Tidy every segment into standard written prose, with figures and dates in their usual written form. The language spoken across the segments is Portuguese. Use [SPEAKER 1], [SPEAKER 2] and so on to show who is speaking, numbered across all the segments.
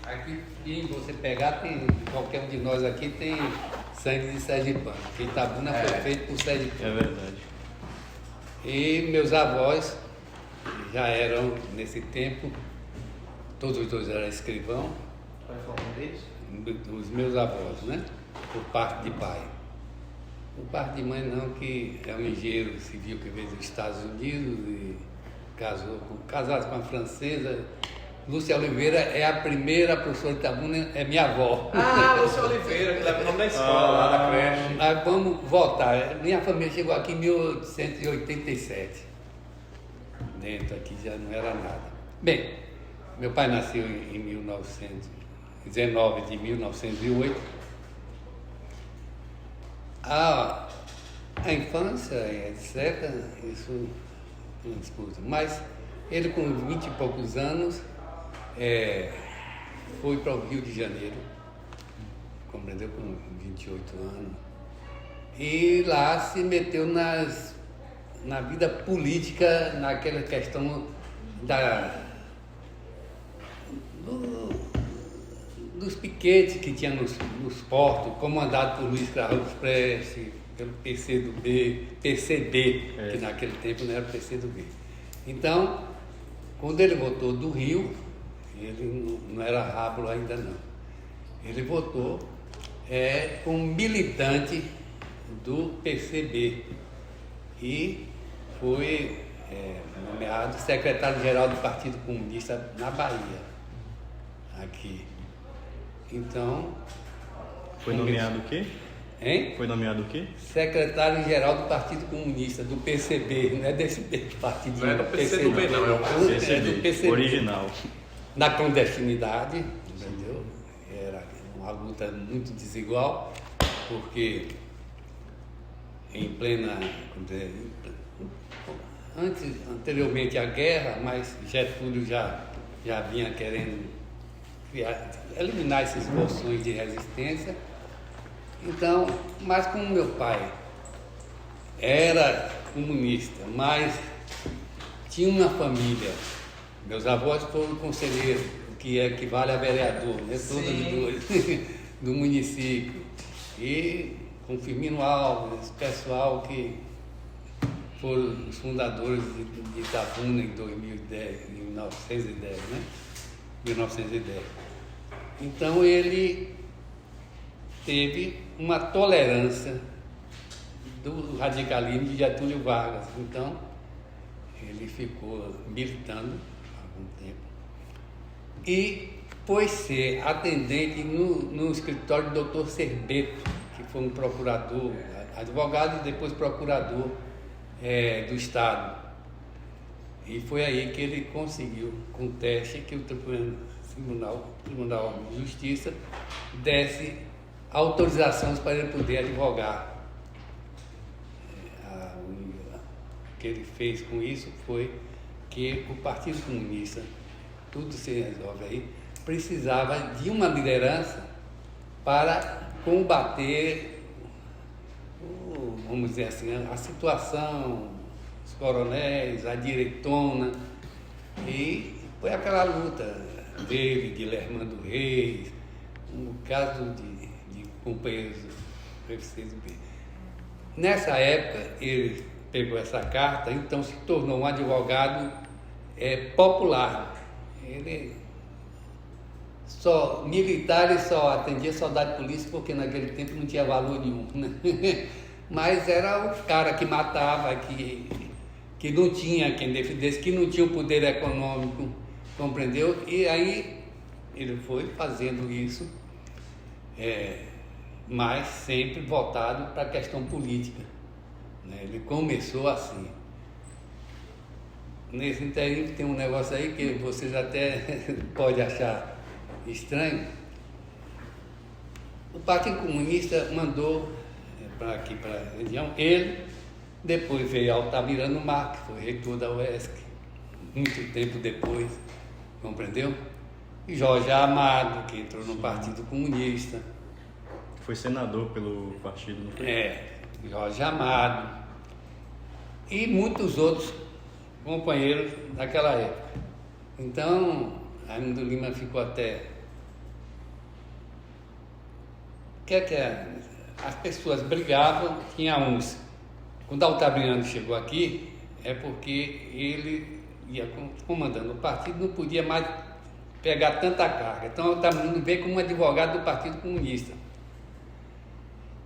[SPEAKER 1] Aqui, se você pegar, tem, qualquer um de nós aqui tem sangue de sergipano. Porque Itabuna foi feito por sergipano.
[SPEAKER 2] É verdade.
[SPEAKER 1] E meus avós já eram, nesse tempo, todos os dois eram escrivão.
[SPEAKER 3] Qual foi o nome deles?
[SPEAKER 1] Os meus avós, né? Por parte de pai. Por parte de mãe não, que é um engenheiro civil que veio dos Estados Unidos e casado com uma francesa. Lúcia Oliveira é a primeira professora de Itabuna, é minha avó.
[SPEAKER 3] Ah, Lúcia Oliveira, que leva o nome da escola, lá da creche.
[SPEAKER 1] Mas vamos voltar. Minha família chegou aqui em 1887. Dentro aqui já não era nada. Bem, meu pai nasceu em 1919 de 1908. A infância, etc., isso não disputa. Mas ele, com 20 e poucos anos, foi para o Rio de Janeiro, compreendeu, com 28 anos, e lá se meteu na vida política, naquela questão dos piquetes que tinha nos portos, comandado por Luiz Carlos Prestes, pelo PCB, que naquele tempo não era PCdoB. Então, quando ele voltou do Rio, ele não era rábulo ainda não, ele votou como militante do PCB e foi nomeado secretário-geral do Partido Comunista na Bahia, aqui. Então...
[SPEAKER 2] Foi nomeado o quê?
[SPEAKER 1] Hein?
[SPEAKER 2] Foi nomeado o quê?
[SPEAKER 1] Secretário-geral do Partido Comunista, do PCB, não é desse partido.
[SPEAKER 3] Não é do PCdoB, não, é o
[SPEAKER 2] PCB,
[SPEAKER 1] é do PCB.
[SPEAKER 2] original.
[SPEAKER 1] Na clandestinidade, entendeu? Era uma luta muito desigual, porque anteriormente à guerra, mas Getúlio já vinha querendo eliminar esses bolsões de resistência. Então, mas como meu pai era comunista, mas tinha uma família, meus avós foram conselheiros, o que equivale a vereador, né? Todos dois, do município, e com Firmino Alves, pessoal que foram os fundadores de Itabuna em 2010, em 1910, né? 1910. Então ele teve uma tolerância do radicalismo de Getúlio Vargas. Então, ele ficou militando há algum tempo e foi ser atendente no escritório do Dr. Serbeto, que foi um procurador, advogado e depois procurador do Estado. E foi aí que ele conseguiu, com teste, que o Tribunal de Justiça desse autorizações para ele poder advogar. O que ele fez com isso foi que o Partido Comunista, tudo se resolve aí, precisava de uma liderança para combater, vamos dizer assim, a situação, os coronéis, a diretona, e foi aquela luta dele, de Lermando Reis, um caso de companheiros do PCdoB. Nessa época, ele pegou essa carta, então se tornou um advogado popular. Ele militar e só atendia soldado polícia, porque naquele tempo não tinha valor nenhum, né? Mas era o cara que matava, que não tinha quem defendesse, que não tinha o poder econômico, compreendeu? E aí ele foi fazendo isso, mas sempre voltado para a questão política, né? Ele começou assim. Nesse interim tem um negócio aí que vocês até podem achar estranho. O Partido Comunista mandou para aqui, para a região, ele, depois veio Altamirano Marques, foi reitor da UESC, muito tempo depois, compreendeu? E Jorge Amado, que entrou no Partido Comunista.
[SPEAKER 2] Foi senador pelo partido, não foi?
[SPEAKER 1] Jorge Amado. E muitos outros companheiros daquela época. Então, Raimundo Lima ficou até as pessoas brigavam, tinha uns. Quando Altabriano chegou aqui, é porque ele ia comandando o partido, não podia mais pegar tanta carga. Então Altabriano veio como advogado do Partido Comunista.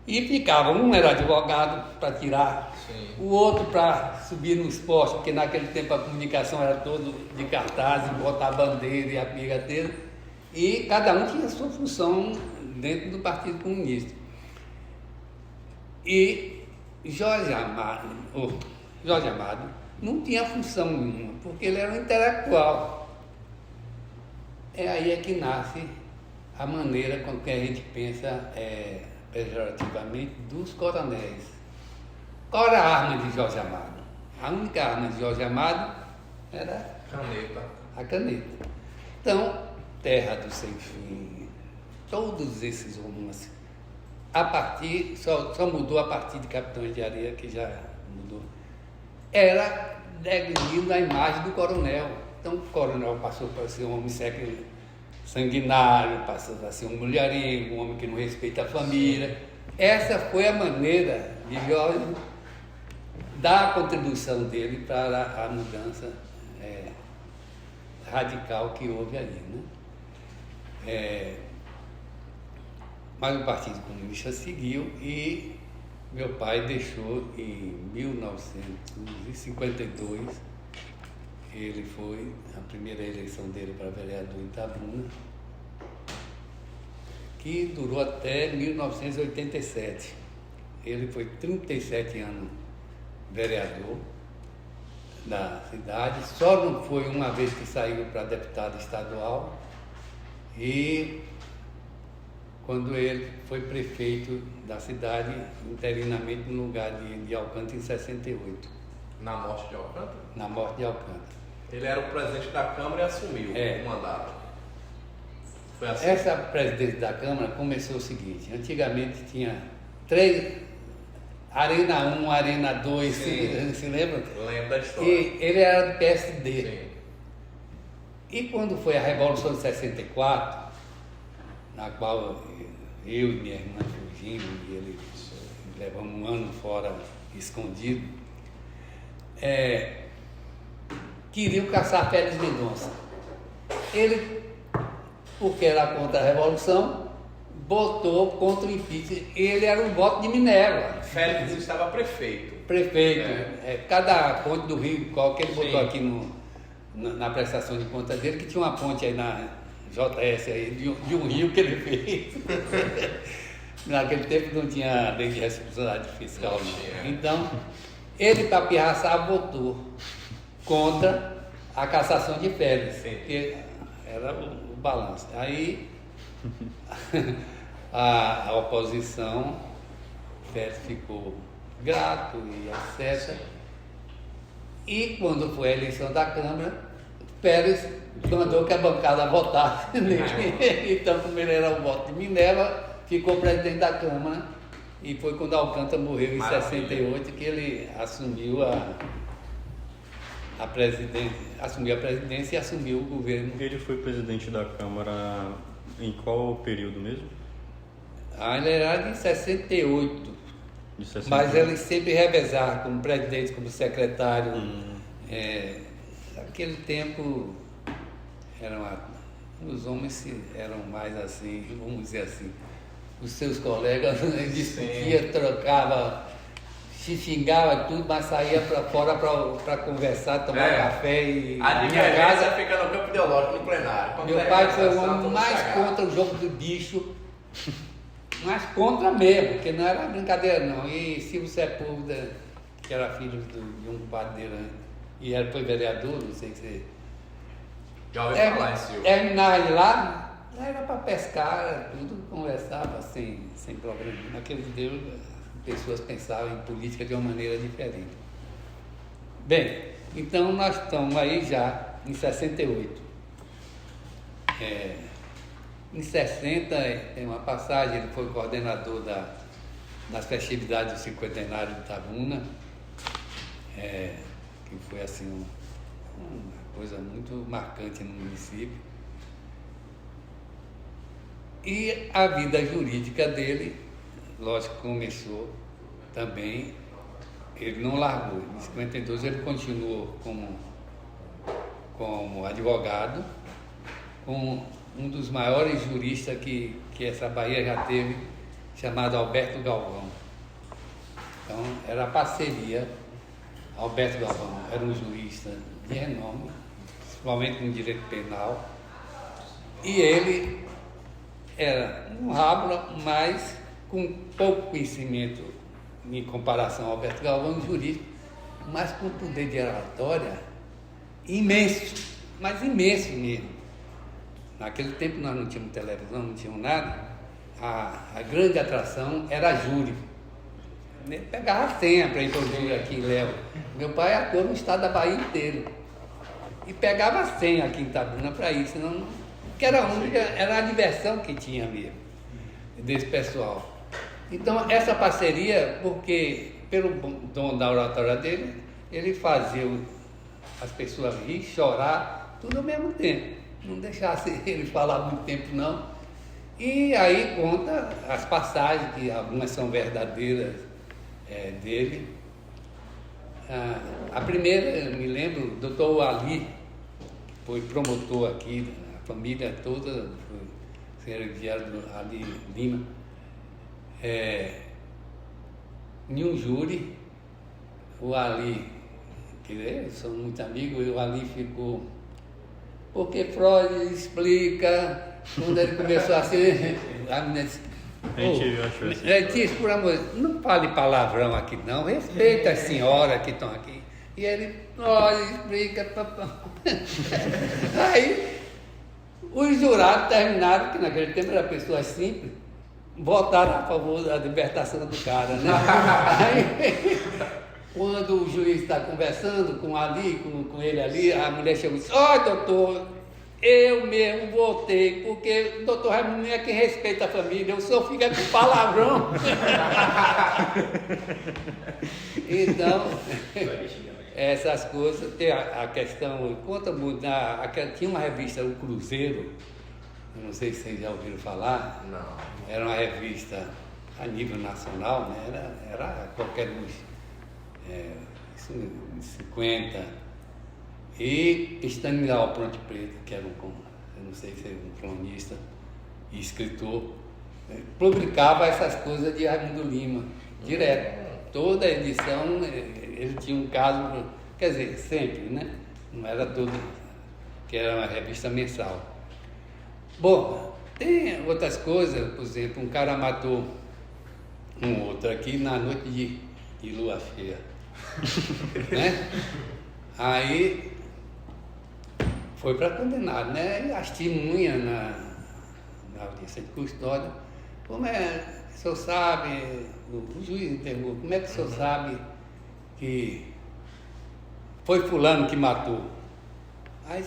[SPEAKER 1] E ficava, um era advogado para tirar, o outro para subir nos postos, porque naquele tempo a comunicação era toda de cartaz, botar a bandeira e a brigadeira, e cada um tinha a sua função dentro do Partido Comunista. E Jorge Amado não tinha função nenhuma, porque ele era um intelectual. É aí que nasce a maneira com que a gente pensa pejorativamente dos coronéis. Qual era a arma de Jorge Amado? A única arma de Jorge Amado era a caneta. Então, Terra do Sem Fim, todos esses romances, só mudou a partir de Capitães de Areia, que já mudou, era definido a imagem do coronel. Então, o coronel passou para ser um homem sanguinário, passou a ser um mulherengo, um homem que não respeita a família. Essa foi a maneira de Jorge dar a contribuição dele para a mudança radical que houve ali, né? Mas o Partido Comunista seguiu e meu pai deixou em 1952, ele foi a primeira eleição dele para vereador em Itabuna, que durou até 1987. Ele foi 37 anos vereador da cidade, só não foi uma vez que saiu para deputado estadual, e quando ele foi prefeito da cidade, interinamente no lugar de Alcântara, em 68.
[SPEAKER 3] Na morte de Alcântara?
[SPEAKER 1] Na morte de Alcântara.
[SPEAKER 3] Ele era o presidente da Câmara e assumiu o mandato. Foi assim?
[SPEAKER 1] Essa presidência da Câmara começou o seguinte: antigamente tinha 3, Arena 1, Arena 2, se lembra?
[SPEAKER 3] Lembro da história.
[SPEAKER 1] E ele era do PSD.
[SPEAKER 3] Sim.
[SPEAKER 1] E quando foi a Revolução de 64, na qual eu e minha irmã fugimos, e ele levamos um ano fora, escondido, queriam caçar Félix Mendonça. Ele, porque era contra a Revolução, botou contra o impeachment. Ele era um voto de Minerva.
[SPEAKER 3] Félix estava prefeito.
[SPEAKER 1] Cada ponte do Rio, qual que ele botou
[SPEAKER 3] Sim.
[SPEAKER 1] aqui na prestação de conta dele, que tinha uma ponte aí na JS aí, de um rio que ele fez. Naquele tempo não tinha lei de responsabilidade fiscal. Não. Então, ele, para pirraçar, votou contra a cassação de Félix, que era o balanço. Aí, a oposição, Félix ficou grato e etc. E quando foi a eleição da Câmara, Félix mandou que a bancada votasse nele. Então, como ele era o voto de Minerva, ficou presidente da Câmara, e foi quando Alcântara morreu em 68 que ele assumiu a presidência e assumiu o governo.
[SPEAKER 2] Ele foi presidente da Câmara em qual período mesmo?
[SPEAKER 1] Ele era de 68.
[SPEAKER 2] De 68.
[SPEAKER 1] Mas ele sempre revezava como presidente, como secretário. Naquele tempo os homens eram mais assim, vamos dizer assim, os seus colegas discutiam, trocavam, se xingava tudo, mas saía para fora para conversar, tomar café. E
[SPEAKER 3] a minha casa fica no campo ideológico, no plenário.
[SPEAKER 1] Meu pai foi o homem mais contra o jogo do bicho, mas contra mesmo, porque não era brincadeira não. E Silvio Sepúlveda, que era filho de um compadre dele, e ele foi vereador, não sei se
[SPEAKER 3] já ouvi falar em Silvio.
[SPEAKER 1] Terminava de lá era para pescar, tudo, conversava sem problema. Naquele tempo, as pessoas pensavam em política de uma maneira diferente. Bem, então nós estamos aí já em 68. Em 60 tem uma passagem, ele foi coordenador das festividades do cinquentenário de Itabuna, que foi assim uma coisa muito marcante no município. E a vida jurídica dele, lógico, começou também, ele não largou. Em 52 ele continuou como advogado, com um dos maiores juristas que essa Bahia já teve, chamado Alberto Galvão. Então, era a parceria. Alberto Galvão era um jurista de renome, principalmente no direito penal, e ele era um rábula, mas com pouco conhecimento em comparação ao Alberto Galvão, jurídico, mas com poder de oratória imenso, mas imenso mesmo. Naquele tempo nós não tínhamos televisão, não tínhamos nada, a grande atração era a júri. Ele pegava a senha para ir para o júri aqui em Léo. Meu pai atuou no estado da Bahia inteiro. E pegava a senha aqui em Itabuna para ir, senão, porque era a diversão que tinha mesmo, desse pessoal. Então, essa parceria, porque pelo dom da oratória dele, ele fazia as pessoas rir, chorar, tudo ao mesmo tempo. Não deixasse ele falar muito tempo, não. E aí conta as passagens, que algumas são verdadeiras, dele. A primeira, eu me lembro, o doutor Ali, que foi promotor aqui, a família toda, foi hereditário do Ali Lima, em um júri, o Ali, que eles são muito amigos, e o Ali ficou, porque Freud explica, quando ele começou a ser, a menina disse, disse, por amor, não fale palavrão aqui não, respeita as senhoras que estão aqui. E ele, olha, explica, Aí, os jurados terminaram, que naquele tempo eram pessoas simples, votaram a favor da libertação do cara, né? Aí, quando o juiz está conversando com ele ali, a mulher chegou e disse, doutor, eu mesmo votei, porque o doutor Raimundo é quem respeita a família, o senhor fica com palavrão. Então, essas coisas, tem a questão, conta muito, tinha uma revista, o Cruzeiro, eu não sei se vocês já ouviram falar.
[SPEAKER 3] Não.
[SPEAKER 1] Era uma revista a nível nacional, né? Era qualquer luz, 50. E Estanilau Ponte Preta, que era eu não sei se era um cronista e escritor, publicava essas coisas de Raimundo Lima, direto. Toda edição ele tinha um caso, quer dizer, sempre, né? Não era tudo, que era uma revista mensal. Bom, tem outras coisas, por exemplo, um cara matou um outro aqui na noite de lua cheia, né? Aí foi para condenar, né? E as testemunhas na audiência de custódia, como é que o senhor sabe, o juiz interrogou, como é que o senhor sabe que foi fulano que matou? Aí,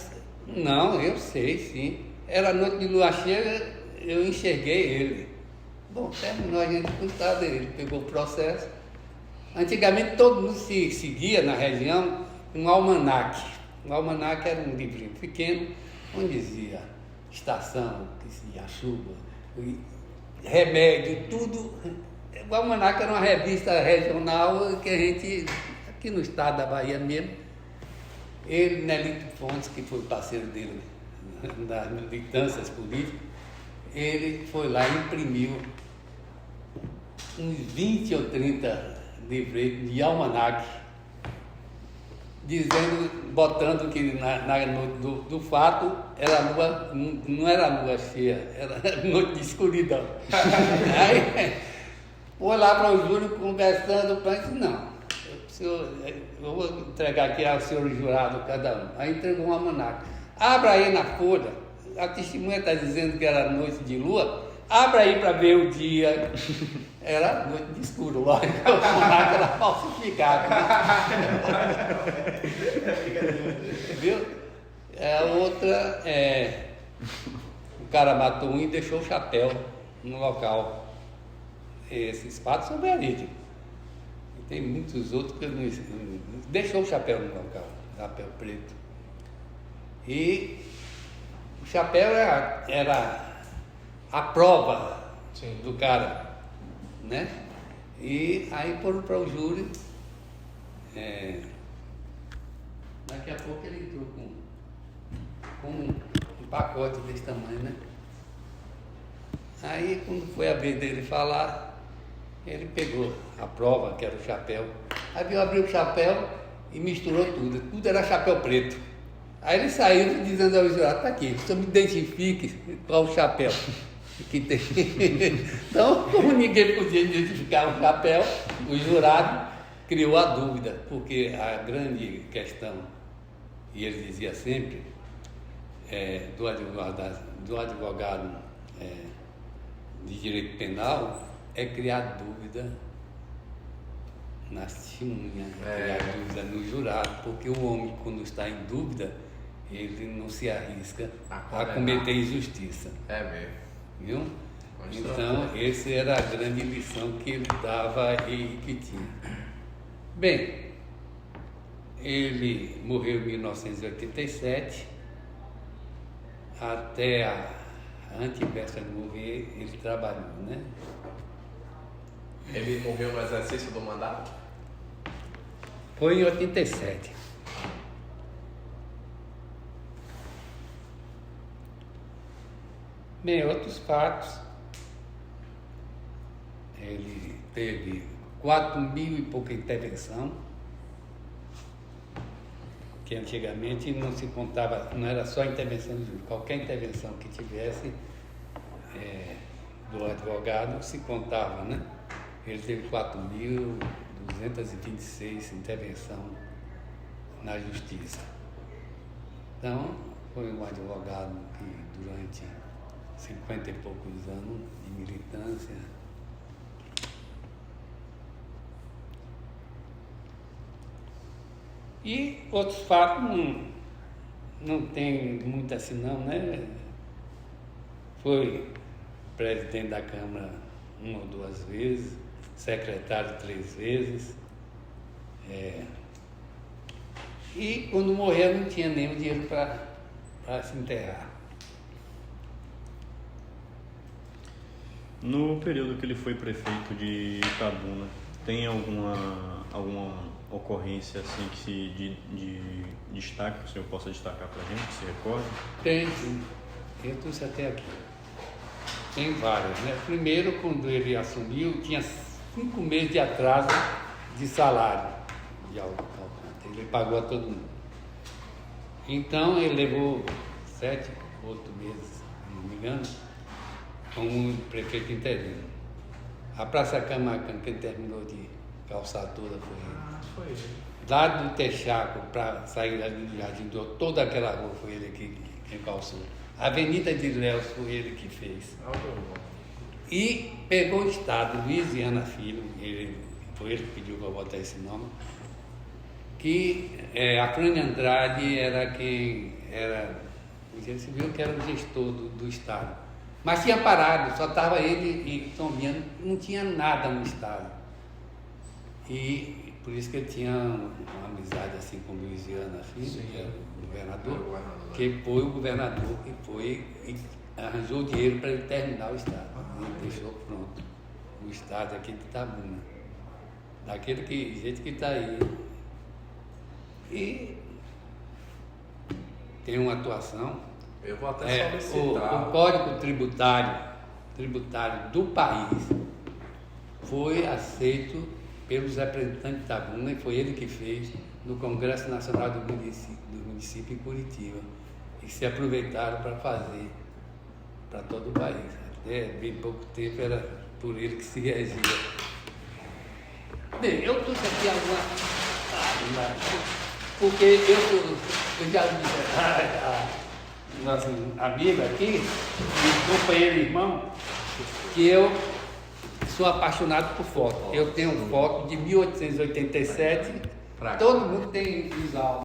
[SPEAKER 1] não, eu sei, sim. Era noite de lua cheia, eu enxerguei ele. Bom, terminou a gente contada, ele pegou o processo. Antigamente todo mundo se seguia na região um almanaque. O almanaque era um livrinho pequeno, onde dizia estação, dizia chuva, remédio, tudo. O almanaque era uma revista regional que a gente, aqui no estado da Bahia mesmo, ele, Nelito Fontes, que foi parceiro dele nas militâncias políticas, ele foi lá e imprimiu uns 20 ou 30 livretos de almanaque, dizendo, botando que na noite do fato era lua, não era lua cheia, era noite de escuridão. Aí foi lá para o júri conversando, disse, não, eu vou entregar aqui ao senhor jurado cada um. Aí entregou um almanaque. Abra aí na folha, a testemunha está dizendo que era noite de lua, abra aí para ver o dia. Era noite de escuro, lógico, o almanaque era falsificado. Viu? A outra o cara matou um e deixou o chapéu no local. Esses fatos são verídicos. E tem muitos outros que não deixou o chapéu no local, chapéu preto. E o chapéu era a prova
[SPEAKER 3] Sim.
[SPEAKER 1] do cara, né? E aí foram para o júri. Daqui a pouco ele entrou com um pacote desse tamanho, né? Aí quando foi a vez dele falar, ele pegou a prova, que era o chapéu. Aí eu abri o chapéu e misturou tudo. Tudo era chapéu preto. Aí ele saiu dizendo ao jurado, tá aqui, só me identifique qual o chapéu que tem. Então, como ninguém podia identificar o chapéu, o jurado criou a dúvida, porque a grande questão, e ele dizia sempre, do advogado de direito penal, é criar dúvida na testemunha, criar dúvida no jurado, porque o homem, quando está em dúvida, ele não se arrisca a cometer injustiça.
[SPEAKER 3] É mesmo.
[SPEAKER 1] Viu? Então, essa era a grande lição que ele dava e que tinha. Bem, ele morreu em 1987, até a antevéspera de morrer, ele trabalhou, né?
[SPEAKER 3] Ele morreu no exercício do mandato?
[SPEAKER 1] Foi em 87. Bem, outros fatos, ele teve 4.000 e pouca intervenção, que antigamente não se contava, não era só intervenção de júri, qualquer intervenção que tivesse do advogado se contava, né? Ele teve 4.226 intervenção na justiça. Então, foi um advogado que durante 50 e poucos anos de militância, e outros fatos não tem muito assim não, né? Foi presidente da Câmara 1 ou 2 vezes, secretário 3 vezes, e quando morreu não tinha nem o dinheiro para se enterrar.
[SPEAKER 2] No período que ele foi prefeito de Itabuna, tem alguma ocorrência assim de destaque que o senhor possa destacar para a gente, que se recorde?
[SPEAKER 1] Tem, sim. Eu trouxe até aqui. Tem várias, né? Primeiro, quando ele assumiu, tinha 5 meses de atraso de salário de Alcântara. Ele pagou a todo mundo. Então, ele levou 7, 8 meses, se não me engano, como prefeito interino. A Praça Camacan, que ele terminou de calçar toda, foi ele. Lá do Texaco para sair ali do Jardim, toda aquela rua foi ele que calçou. A Avenida de Léus foi ele que fez. E pegou o estado, Luiz Viana Filho, foi ele que pediu para botar esse nome, que a Frane Andrade era quem era, você viu que era o gestor do estado. Mas tinha parado, só estava ele e São Viana, não tinha nada no estado. E por isso que ele tinha uma amizade assim com Luiz Viana Filho, que era o governador, que foi o governador e arranjou dinheiro para ele terminar o estado. Ele deixou pronto o estado aqui de Itabuna. Daquele jeito que está aí. E tem uma atuação.
[SPEAKER 3] Eu vou até solicitar.
[SPEAKER 1] O Código Tributário do país foi aceito pelos representantes de Itabuna e foi ele que fez no Congresso Nacional do município em Curitiba. E se aproveitaram para fazer para todo o país. Até bem pouco tempo era por ele que se regia. Bem, eu trouxe aqui alguma... Porque eu já disse nosso amigo aqui, meu companheiro e irmão, que eu sou apaixonado por foto. Eu tenho foto de 1887, todo mundo tem visual.